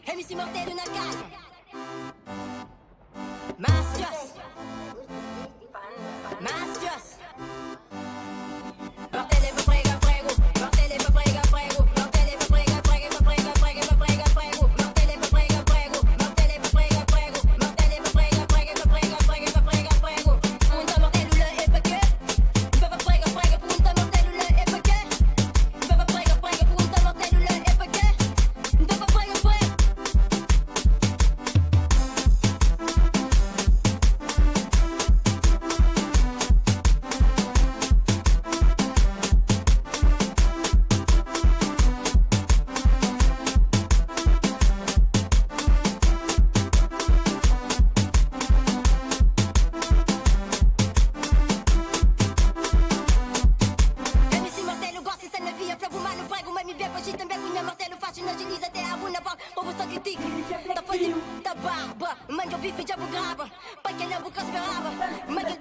MC mortello na casa. Mastros. Mastros. Mortello pra prega prego. Mortello pra prega prego. Mortello pra prega prega pra prega prega pra prega prego. Mortello pra prega prego. Mortello pra prega prego. Mortello pra prega prega pra prega prega pra prega prego. Punta mortello le é porque. Pra prega prega punta mortello le é porque. Pra prega prega punta mortello le é porque. Pra prega prega. MC Martelo gosta e se ne via Flavo mano prego, mas me bebo și também Cunha Martelo fashion agiliza até a una bar Povo só critica, tá fazendo da barba Mano eu bife já grava Pai que não esperava Mas eu